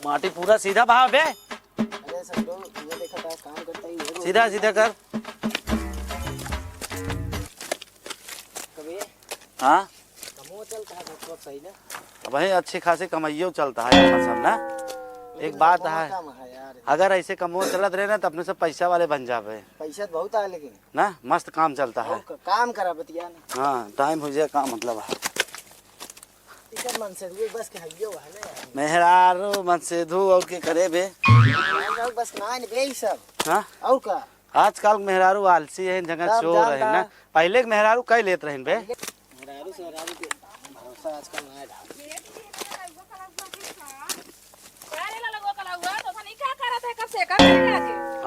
माटी पूरा सीधा बहा बे। अरे संडो ये देखा था काम करता ही है। सीधा सीधा कर। कभी हाँ कमो चलता है बहुत सही ना। भाई अच्छी खासी कमाइयो चलता है फसल ना। एक बात है अगर ऐसे कमो चलत रहे ना तो अपने सब पैसा वाले बन जावे। पैसा बहुत है लेकिन ना मस्त काम चलता है। काम करा बतिया ना। हाँ टाइम हो जाए काम मतलब है। मन से बस के हइयो है ना यार। मेहरारू मन से धू और के करे बे। बस ना बे ही सब। हाँ और का आजकल मेहरारू आलसी है जगह चोर है ना। पहले के मेहरारू कई लेत रहे बे। मेहरारू से मेहरारू के भरोसा आजकल ना है।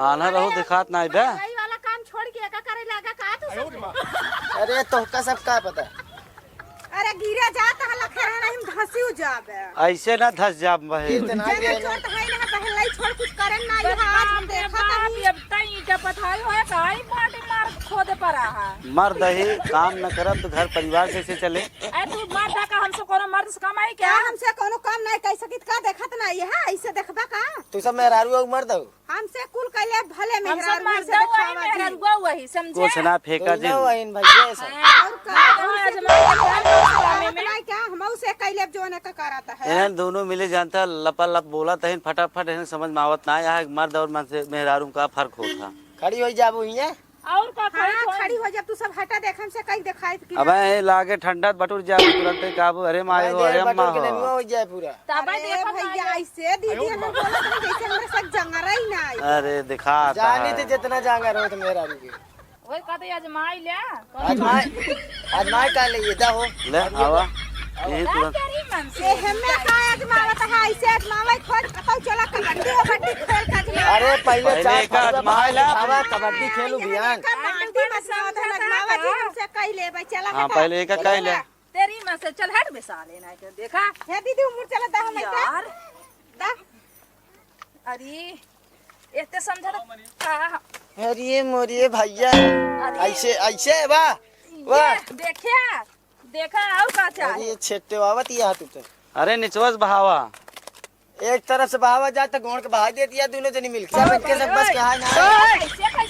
आना रहो दिखात ना बे। वाला काम छोड़ के का करे लगा का तू सब। अरे तो का सब का पता। अरे गिरा जात हला खेरा नहीं धसियो जाबे। ऐसे ना धस जा बहे। इतना ही है छोड़ है ना पहले छोड़ कुछ करन ना है। आज हम देखा था अब तई का पथाई होए काई माटी मार खोदे पड़ा है। मर्द ही काम न करब तो घर परिवार कैसे चले। ए तू मर्द का हमसे कोनो मर्द से कमाई क्या हमसे कोनो काम नहीं कह सकित का देखत नहीं है ऐसे देखबा का। तू सब मेहरारू और मर्द हो। हमसे कुल कहले भले मेहरारू से देखावा मेहरारू वही समझे। कुछ ना फेंका जी। वही भैया सब। और का नहीं क्या हम से कहले जो ने का कराता है। इन्हें दोनों मिले जानता लपा लप बोला तहिन फटाफट इन्हें समझ में आवत ना है मर्द और मेहरारू का फर्क होता। खड़ी हो जाबू हिया। और का खड़ी हो जब तू सब हटा देख हमसे कहीं दिखाई कि अब लागे ठंडा बटुर जा तुरंत काबू अरे माए हो अरे अम्मा हो हो जाए पूरा। तबे देख भैया ऐसे दीदी हम बोला जैसे हमरा सब जंगरा ही ना आई। अरे दिखा जानी थे जितना जांगा रहो तो मेहरारू के। ओए कहते आजमाई ले आजमाई का ले ये दा हो ले आवा यही तुरंत से हमें का आजमावत है ऐसे आजमावे खोज कतौ चला कबड्डी खेल का आजमा। अरे पहले का आजमाई ला कबड्डी खेलू बियान। कबड्डी बसावत है आजमावा जी हमसे कह ले भाई चला। हां पहले एक कह ले तेरी में से चल हट बेसा लेना है देखा हे दीदी उम्र चला दा हम यार दा। अरे एते समझा का। अरे मोरिए भैया ऐसे ऐसे वाह वाह देखिया देखा और का चाहिए। अरे छेटे आवत या तू तो। अरे निचवस बहावा एक तरफ से बहावा जाता गोड़ के बहा देती है दोनों जनी मिलके सब इनके सब बस के हां ना।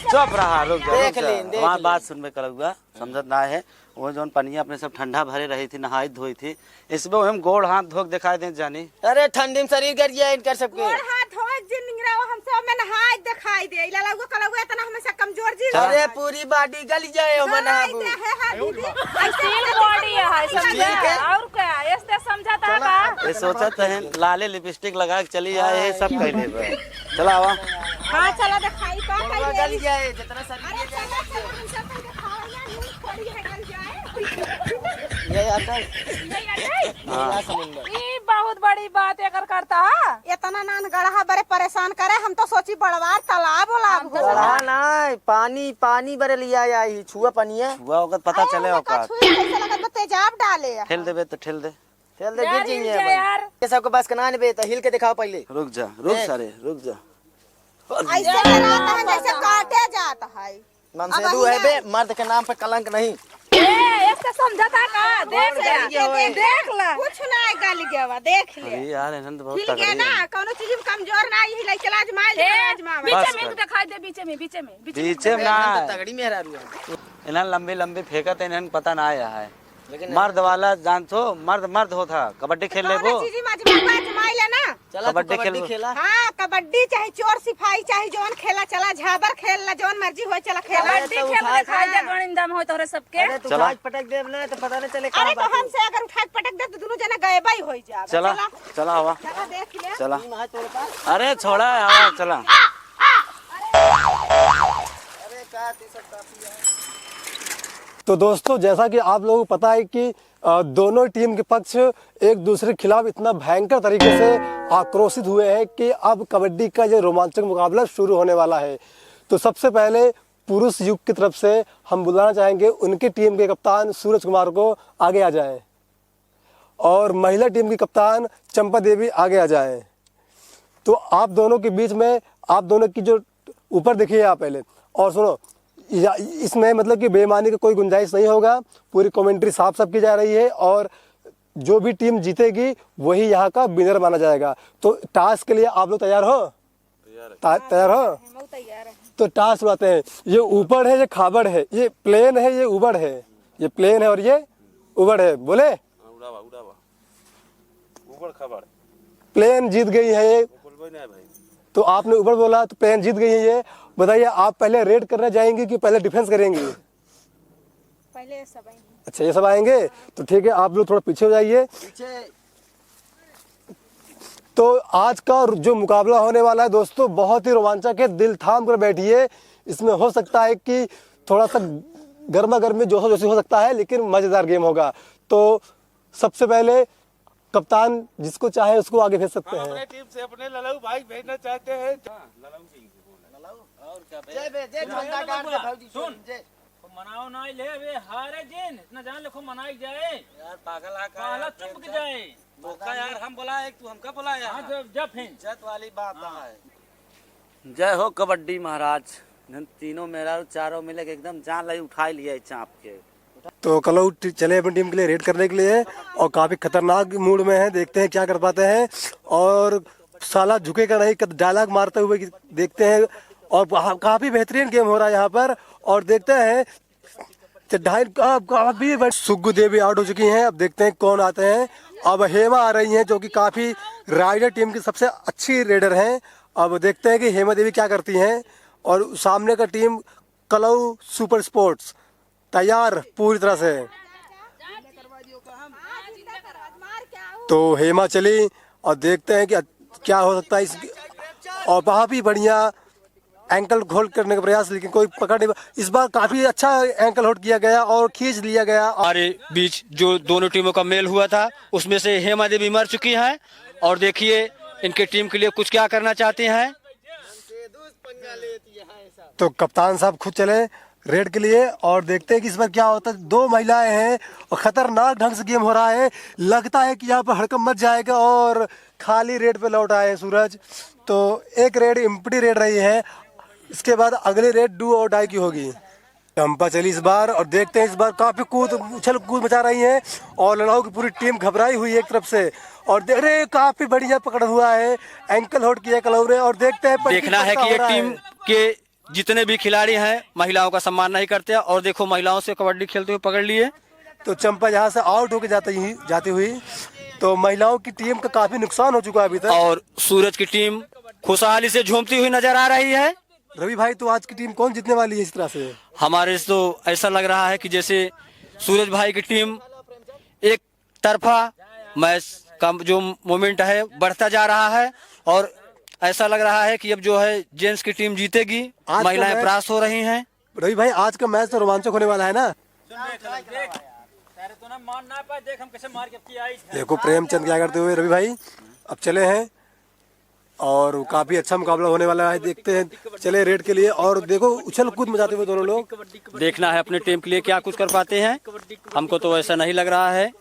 चुप रहा रुक जा देख ले वहाँ बात सुनबे करुआ समझत ना है। वो जोन पनिया अपने सब ठंडा भरे रही थी नहाई धोई थी इसमें हम गोड़ हाथ धोक दिखाई दे जानी। अरे ठंडी में शरीर गर गया इनकर सबके। गोड़ हाथ धोए जिन निगरा हम सब में नहाई दिखाई दे इला लगो कलगो इतना हमेशा कमजोर जी। अरे पूरी बॉडी गल जाए हो मनाबू। ऐसे बॉडी है समझा और क्या ऐसे समझाता का। ये सोचत है लाले लिपस्टिक लगा के चली आए है सब कह ले चला आवा। हां चला दिखाई का गल जाए जितना शरीर ये आता ये बहुत बड़ी बात एकर करता है। इतना नान गढ़ा बड़े परेशान करे हम तो सोची बड़वार तालाब ओलाब हो। गढ़ा नहीं पानी पानी बरे लिया आई छुआ पनिया हुआ वक्त पता चले औकात। कैसे लगा तो तेजाब डाले ठेल देबे तो ठेल दे चल दे गिर जाइए यार। ये सबको बस का ना बे तो हिल के दिखाओ पहले। रुक जा रुक सारे रुक जा। ऐसे कराता है जैसे काटे जाता है। मनसेदू है बे मर्द के नाम पे कलंक नहीं। इसका समझाता का देख ला कुछ ना गल गया देख ले। अरे यार इन्हें तो बहुत हिल गया ना कोनो चीज में कमजोर ना ही लै चला आजमा बीच में दिखाई दे बीच में ना तगड़ी मेहरारू है। इन्हें लंबे लंबे फेंका तो इन्हें पता ना आया है। मर्द वाला जान तो मर्द होता कबड्डी खेल ले वो कबड्डी खेला। हाँ कबड्डी चाहे चोर सिपाही चाहे जौन खेला चला झाबर खेल ला जौन मर्जी हो चला खेला। तोरे सबके चला पटक देव ना तो पता नहीं चले। अरे तो हमसे अगर उठा पटक दे तो दोनों जना गायब ही हो जाए। चला चला आवा देख ले चला। अरे छोड़ा आवा चला। अरे का तू सब काफी है। तो दोस्तों जैसा कि आप लोगों को पता है कि दोनों टीम के पक्ष एक दूसरे के खिलाफ इतना भयंकर तरीके से आक्रोशित हुए हैं कि अब कबड्डी का जो रोमांचक मुकाबला शुरू होने वाला है। तो सबसे पहले पुरुष युग की तरफ से हम बुलाना चाहेंगे उनकी टीम के कप्तान सूरज कुमार को आगे आ जाएं और महिला टीम की कप्तान चंपा देवी आगे आ जाएं। तो आप दोनों के बीच में आप दोनों की जो ऊपर देखिए आप पहले और सुनो इसमें मतलब कि बेईमानी का कोई गुंजाइश नहीं होगा। पूरी कमेंट्री साफ साफ की जा रही है और जो भी टीम जीतेगी वही यहाँ का विनर माना जाएगा। तो टास्क के लिए आप लोग तैयार हो? तैयार हो? हम तैयार हैं। तो टास्क उड़ाते हैं। ये ऊपर है, ये खाबड़ है, ये प्लेन है, ये उबड़ है, ये प्लेन है और ये उबड़ है। बोले ऊपर खबर प्लेन जीत गई है ये, तो आपने उबड़ बोला तो प्लेन जीत गई है ये। बताइए आप पहले रेड करने जाएंगे कि पहले डिफेंस करेंगे? पहले ये सब आएंगे। अच्छा ये सब आएंगे तो ठीक है, आप लोग थोड़ा पीछे हो जाइए। तो आज का जो मुकाबला होने वाला है दोस्तों बहुत ही रोमांचक है, दिल थाम कर बैठिए। इसमें हो सकता है कि थोड़ा सा गर्मा गर्मी जोशो जोशी हो सकता है, लेकिन मजेदार गेम होगा। तो सबसे पहले कप्तान जिसको चाहे उसको आगे भेज सकते हैं। अपने टीम से अपने ललाऊ भाई भेजना चाहते हैं। सुन मनाओ ना ले वे हारे जिन इतना जान लिखो मनाई जाए यार पागल चुप जाए मौका यार हम बोला एक तू हमका बोला यार जब फिर जत वाली बात है। जय हो कबड्डी महाराज। तीनों मेरा चारों मिले के एकदम जान लाई उठा लिया चाँप के। तो कलो चले अपनी टीम के लिए रेड करने के लिए और काफी खतरनाक मूड में है, देखते हैं क्या कर पाते हैं। और साला झुकेगा नहीं, डायलॉग मारते हुए देखते हैं। और काफी बेहतरीन गेम हो रहा है यहाँ पर। और देखते हैं काफी सुग्गू देवी आउट हो चुकी हैं। अब देखते हैं कौन आते हैं। अब हेमा आ रही हैं जो कि काफी राइडर टीम की सबसे अच्छी रेडर हैं। अब देखते हैं कि हेमा देवी क्या करती हैं। और सामने का टीम कलऊ सुपर स्पोर्ट्स तैयार पूरी तरह से। तो हेमा चली और देखते हैं कि क्या हो सकता है इस। और वहाँ भी बढ़िया एंकल होल्ड करने का प्रयास, लेकिन कोई पकड़ नहीं। इस बार काफी अच्छा एंकल होल्ड किया गया और खींच लिया गया। हमारे बीच जो दोनों टीमों का मेल हुआ था उसमें से हेमा देवी मर चुकी हैं। और देखिए इनके टीम के लिए कुछ क्या करना चाहते हैं। तो कप्तान साहब खुद चले रेड के लिए और देखते हैं कि इस बार क्या होता है। दो महिलाएं हैं और खतरनाक ढंग से गेम हो रहा है। लगता है कि यहाँ पर हड़कम मच जाएगा और खाली रेड पे लौट आए सूरज। तो एक रेड इम्पटी रेड रही है, इसके बाद अगली रेड डू और डाई की होगी। चंपा चली इस बार और देखते हैं इस बार काफी उछल कूद मचा रही है और लड़ाऊ की पूरी टीम घबराई हुई है एक तरफ से। और देख रहे काफी बढ़िया पकड़ हुआ है, एंकल होल्ड किया कलऊ ने। और देखते हैं देखना है कि ये टीम के जितने भी खिलाड़ी हैं महिलाओं का सम्मान नहीं करते। और देखो महिलाओं से कबड्डी खेलते हुए पकड़ लिए। तो चंपा यहाँ से आउट होकर जाती हुई तो महिलाओं की टीम का काफी नुकसान हो चुका है अभी तक। और सूरज की टीम खुशहाली से झूमती हुई नजर आ रही है। रवि भाई तो आज की टीम कौन जीतने वाली है इस तरह से? हमारे तो ऐसा लग रहा है कि जैसे सूरज भाई की टीम एक तरफा मैच का जो मोमेंट है बढ़ता जा रहा है। और ऐसा लग रहा है कि अब जो है जेंट्स की टीम जीतेगी, महिलाएं परास्त हो रही हैं। रवि भाई आज का मैच तो रोमांचक होने वाला है ना? देखो प्रेमचंद क्या करते हुए रवि भाई। अब चले हैं और काफी अच्छा मुकाबला होने वाला है, देखते हैं। चले रेड के लिए और देखो उछल कूद मचाते हुए दोनों लोग। देखना है अपने टीम के लिए क्या कुछ कर पाते हैं। हमको तो ऐसा नहीं लग रहा है।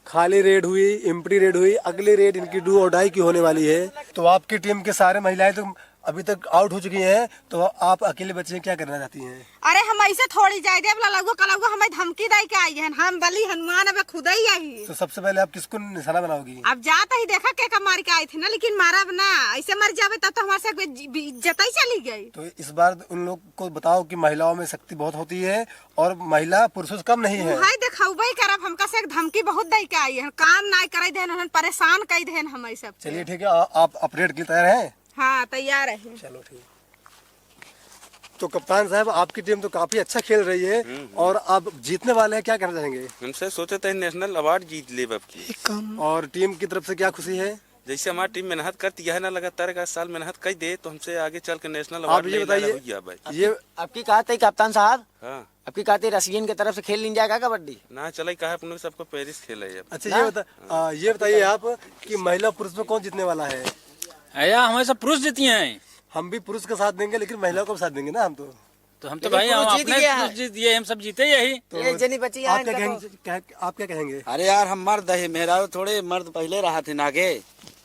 खाली रेड हुई, इम्पटी रेड हुई, अगली रेड इनकी डू और डाई की होने वाली है। तो आपकी टीम के सारे महिलाएं तो अभी तक आउट हो चुकी हैं, तो आप अकेले बच्चे क्या करना चाहती हैं? अरे हम ऐसे थोड़ी जाए दे लगो कलगो हमें धमकी दे के आई है। हम बली हनुमान अब खुद ही आई। तो सबसे पहले आप किसको निशाना बनाओगी? अब जाता ही देखा के मार के आई थी ना, लेकिन मारा ना ऐसे मर जावे तब तो हमारे से इज्जत ही चली गई। तो इस बार उन लोग को बताओ कि महिलाओं में शक्ति बहुत होती है और महिला पुरुषों से कम नहीं है। हाय देखौबे करब हमका से धमकी बहुत दे के आई है, काम ना करे देन परेशान कर देन हम सब। चलिए ठीक है, आप अपडेट के तैयार हैं? हाँ तैयार है। चलो ठीक। तो कप्तान साहब आपकी टीम तो काफी अच्छा खेल रही है और आप जीतने वाले हैं, क्या कहना चाहेंगे? हमसे सोचे थे नेशनल अवार्ड जीत ले अब की। और टीम की तरफ से क्या खुशी है? जैसे हमारी टीम मेहनत करती है ना, लगातार का साल मेहनत कर दे तो हमसे आगे चल के नेशनल आप अवार्ड ये बताइए, ये आपकी कहते कप्तान साहब, हाँ आपकी कहते रसियन की तरफ से खेल नहीं जाएगा कबड्डी ना चले कहा अपने सबको पेरिस खेला है। अच्छा ये बताइए आप कि महिला पुरुष में कौन जीतने वाला है? अया हमारे सब पुरुष जीती हैं। हम भी पुरुष का साथ देंगे लेकिन महिलाओं को भी साथ देंगे ना। हम तो भाई हम अपने पुरुष जीत दिए, हम सब जीते यही। तो एक जनी बची आप क्या कहेंगे? आप क्या कहेंगे? अरे यार हम मर्द है, मेरा थोड़े मर्द पहले रहा थे नागे।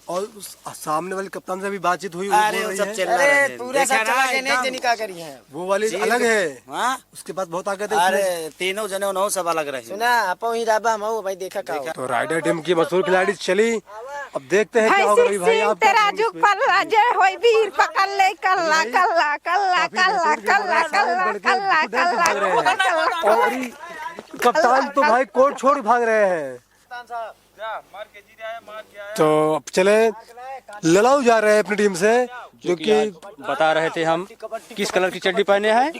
और उस सामने वाले कप्तान से भी बातचीत हुई? अरे वो सब चल रहा है। पूरा सब चला के नहीं जनी का करी है। वो वाली अलग है, हाँ उसके बाद बहुत आगे थे। अरे तीनों जने उन्हों सब अलग रहे। सुना अपो ही राबा हम भाई देखा का तो राइडर टीम की मशहूर खिलाड़ी चली, अब देखते हैं क्या होगा भाई। आप तेरा जुग पर जय होई वीर पकड़ ले कल्ला कल्ला कल्ला कल्ला कल्ला कल्ला कल्ला कल्ला। और कप्तान तो भाई कोर्ट छोड़ भाग रहे हैं। तो अब चले ललाऊ जा रहे हैं अपनी टीम से, जो कि बता रहे थे हम किस कलर की चड्डी पहने हैं।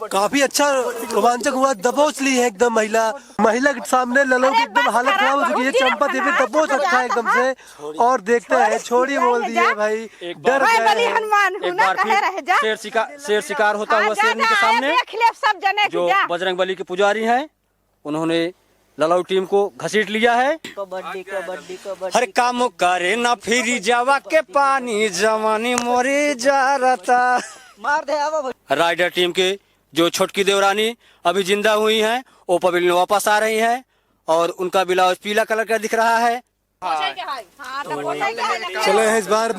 काफी अच्छा रोमांचक हुआ। दबोच ली है एकदम महिला के सामने ललाऊ की एकदम हालत खराब हो चुकी है। चंपा देवी दबोच रखा है एकदम से, और देखते हैं छोड़ी बोल दी है भाई, डर गए। एक बार फिर शेर शिकार होता हुआ शेरनी के सामने जो बजरंग बली के पुजारी हैं, उन्होंने ललाऊ टीम को घसीट लिया है। कबड्डी कबड्डी कबड्डी हर काम करे ना फिरी जावा के पानी, जवानी मोरे जा रहा। मार दे अब राइडर टीम के जो छोटकी देवरानी अभी जिंदा हुई हैं, वो पवेलियन वापस आ रही हैं और उनका ब्लाउज पीला कलर का दिख रहा है। चले हैं इस बार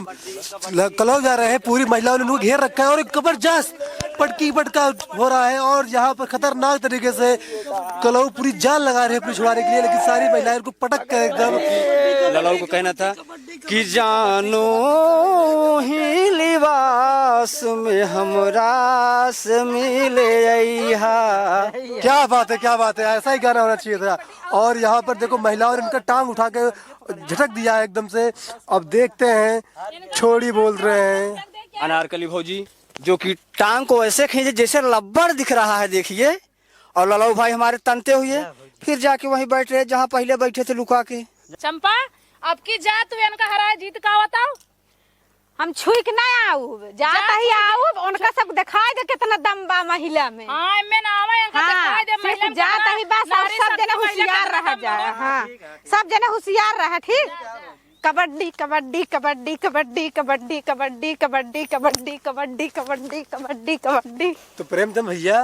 कलौ जा रहे हैं। पूरी महिलाओं ने घेर रखा है और एक जबरदस्त पटकी पटका हो रहा है, और यहाँ पर खतरनाक तरीके से कलौ पूरी जान लगा रहे हैं अपनी छुड़ाने के लिए, लेकिन सारी महिलाएं उनको पटक कर एकदम। ललाऊ को कहना था कि जानो ही लिबास में हमरा से मिले अइहा। क्या बात है, क्या बात है, ऐसा ही गाना होना चाहिए था। और यहाँ पर देखो महिलाओं ने इनका टांग उठा के झटक दिया है एकदम से। अब देखते हैं छोड़ी बोल रहे हैं अनारकली भौजी, जो कि टांग को ऐसे खींचे जैसे लब्बड़ दिख रहा है, देखिए। और ललाऊ भाई हमारे तनते हुए फिर जाके वहीं बैठ रहे जहाँ पहले बैठे थे लुका के। चंपा अब की जात वेन का हरा जीत का बताओ। हम छुई के ना आऊ, जाता ही आऊ, उनका सब दिखाई दे कितना दम बा महिला में। हां मैं ना आवे इनका दिखाई दे महिला में जाता ही बस, सब जने होशियार रह जाए। हां सब जने होशियार रहे, ठीक। कबड्डी कबड्डी कबड्डी कबड्डी कबड्डी कबड्डी कबड्डी कबड्डी कबड्डी कबड्डी कबड्डी कबड्डी। तो प्रेमचंद भैया,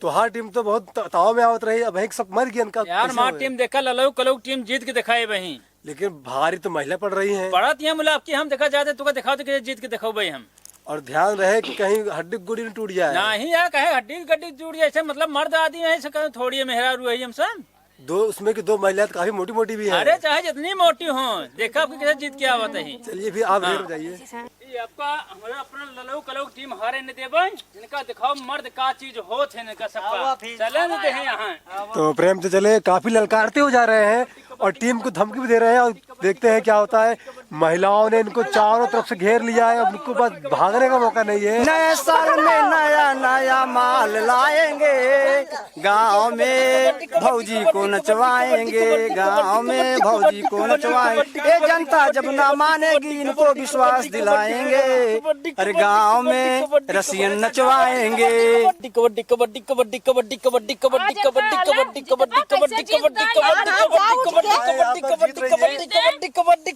तो हर टीम तो बहुत ताव में आवत रही, अब एक सब मर गया इनका यार। माँ टीम देखा ललाऊ कलऊ टीम जीत के दिखाए वही, लेकिन भारी तो महिला पड़ रही हैं। पड़त यहाँ मुला आपकी हम देखा जाते तुका दिखाओ तो जीत के दिखाओ भाई हम। और ध्यान रहे कि कहीं हड्डी गुड़ी न टूट जाए। नहीं यार, कहे हड्डी गड्डी टूट जाए, मतलब मर्द आदमी है थोड़ी मेहरा रू है हम सब। दो उसमें की दो महिला काफी मोटी मोटी भी है। अरे चाहे जितनी मोटी हो, देखा आपकी कैसे जीत के आवत है। चलिए फिर आप रेड जाइए। आपका हमारा अपना ललाऊ कलऊ टीम हारे न देबे, इनका दिखाओ मर्द का चीज होत है इनका सबका। चले न दे यहाँ। तो प्रेम से चले, काफी ललकारते हो जा रहे हैं और टीम को धमकी भी दे रहे हैं, और देखते हैं क्या होता है। महिलाओं ने इनको चारों तरफ से घेर लिया है, अब उनको बस भागने का मौका नहीं है। नए साल में नया नया माल लाएंगे, गांव में भौजी को नचवाएंगे, गांव में भौजी को नचवाएंगे। ये जनता जब ना मानेगी इनको विश्वास दिलाएंगे, अरे गांव में रसियन नचवाएंगे। कबड्डी कबड्डी कबड्डी कबड्डी कबड्डी कबड्डी कबड्डी कबड्डी कबड्डी कबड्डी कबड्डी कबड्डी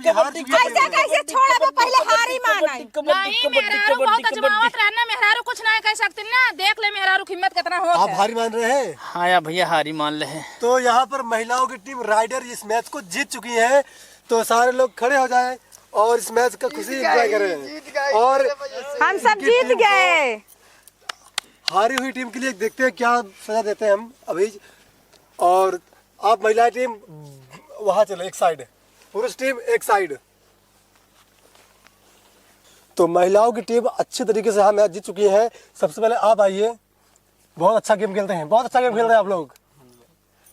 कबड्डी कैसे कैसे छोड़ा वो पहले हारी माना। नहीं मेहरारू बहुत अजमावत रहना, मेहरारू कुछ नहीं कह सकती ना। देख ले मेहरारू हिम्मत कितना हो। आप हारी मान रहे हैं? हाँ यार भैया हारी मान ले हैं। तो यहाँ पर महिलाओं की टीम राइडर इस मैच को जीत चुकी है, तो सारे लोग खड़े हो जाएं और इस मैच का खुशी एंजॉय करें। और हम सब जीत गए। हारी हुई टीम के लिए देखते हैं क्या सजा देते हैं हम अभी। और आप महिला टीम वहां चलो एक साइड, पुरुष टीम एक साइड। तो महिलाओं की टीम अच्छी तरीके से मैच जीत चुकी है। सबसे पहले आप आइए, बहुत अच्छा गेम खेलते हैं, बहुत अच्छा गेम खेल रहे हैं आप लोग,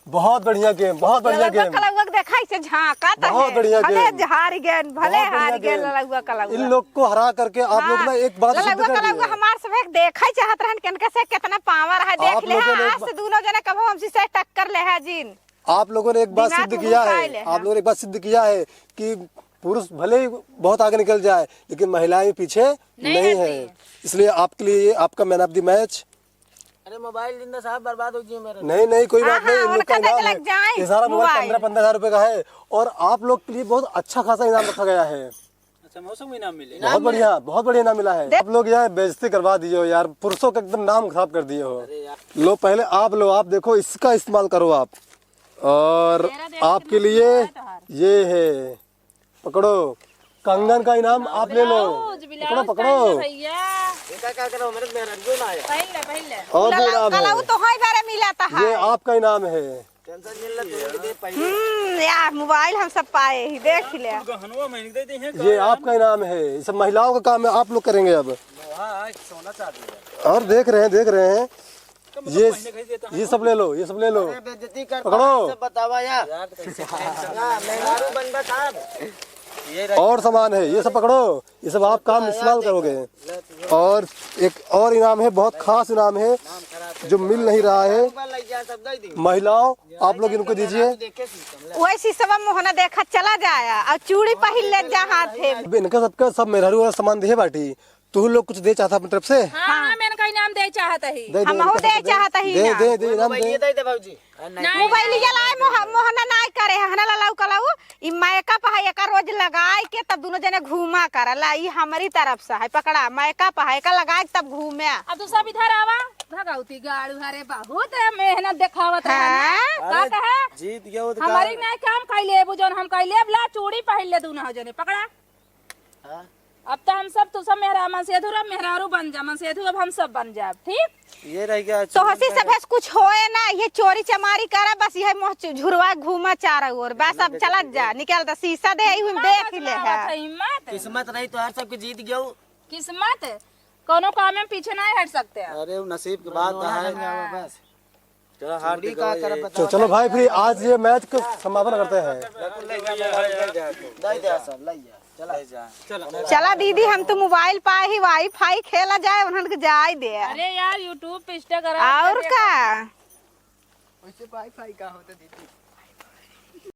बहुत बढ़िया गेम, बहुत बढ़िया गेम। देखा इसे झांका बहुत बढ़िया गेम। हार गए, भले हार गए ललुआ कलउआ। इन लोग को हरा करके आप लोग ना एक बात सिद्ध कर दी है। हमार सब एक देखा चाहत रहन किनके से कितना पावर है, देख ले। आज से दोनों जने कबो हमसे से टक्कर ले है जिन। आप लोगों ने एक बात सिद्ध किया है, आप लोगों ने एक बात सिद्ध किया है कि पुरुष भले ही बहुत आगे निकल जाए, लेकिन महिलाएं पीछे नहीं है। इसलिए आपके लिए आपका मैन ऑफ द मैच। अरे मोबाइल जिंदा साहब बर्बाद हो गई मेरा। नहीं कोई बात नहीं, इन लोग का इनाम है। ये सारा मोबाइल 15-15 हजार रुपए का है, और आप लोग के लिए बहुत अच्छा खासा इनाम रखा गया है। अच्छा मौसम इनाम मिले, बहुत बढ़िया इनाम मिला है। आप लोग यहाँ बेइज्जती करवा दिए हो यार, पुरुषों का एकदम नाम खराब कर दिए हो। लो पहले आप लो, आप देखो इसका इस्तेमाल करो आप। और आपके लिए ये है, पकड़ो। कंगन का इनाम आप ले लो। पकड़ो पकड़ो। भैया क्या करो मेरे में रंगो ना आया पहले और भी इनाम कलाऊ है, तो हाई बारे मिला था। ये आपका इनाम है। टेंशन मिल रहा थोड़ी देर पहले यार मोबाइल हम सब पाए ही देख ले। गहनवा में दे दे हैं ये आपका इनाम है। ये सब महिलाओं का काम है, आप लोग करेंगे अब। सोना चाहती और देख रहे हैं ये सब ले लो, ये सब ले लो। है बेइज्जती कर पकड़ो। सब बतावा यार मेहरारू बन बता और सामान है, ये सब पकड़ो। ये सब आप काम इस्तेमाल करोगे। और एक और इनाम है, बहुत खास इनाम है जो मिल नहीं रहा है। महिलाओं आप लोग इनको दीजिए। वैसी सब मोहना देखा चला जाया और चूड़ी पहन ले जा हाथ है। इनका सबका सब मेहरारू वाला सामान दे बाटी। तू लोग कुछ दे चाहता अपनी तरफ से? हाँ मैंने का इनाम दे चाहता ही दे हम दे चाहता ही दे ना। दे दे इनाम दे। दे भाजी मोबाइल जलाए मोहना नहीं करे हना लाऊ कलाऊ ई मैकअप है एक रोज लगाए के तब दोनों जने घूमा करला। ई हमारी तरफ से है, पकड़ा मैकअप है का लगाए तब घूमे। अब तू सब इधर आवा भगवती गाड़ू हरे बहुत मेहनत देखावत है का कहे जीत गयो हमारी नहीं काम कैले बुझन हम कैले ला चूड़ी पहन ले दोनों जने पकड़ा। अब तो हम सब तू सब मेहरा मन से अधूरा मेहरारू बन जा मन से अधूरा अब हम सब बन जाए ठीक। ये रह गया तो हसी सब कुछ होए ना, ये चोरी चमारी करे बस यह मोह झुरवा घूमा चारों ओर बस। अब चला जा निकल दा शीशा दे देख ले है। हिम्मत किस्मत रही तो हर सब के जीत गयो। किस्मत कोनो काम में पीछे नहीं हट सकते हैं। अरे नसीब की बात है। बस चलो हार का कर बता तो चलो भाई फिर आज ये मैच को समापन करते हैं। दे दे सब ले जा चला दीदी हम तो मोबाइल पाए ही वाईफाई खेला जाए उन्होंने जाए दे। अरे यार यूट्यूब पे इंस्टाग्राम और का वैसे वाईफाई का होता दीदी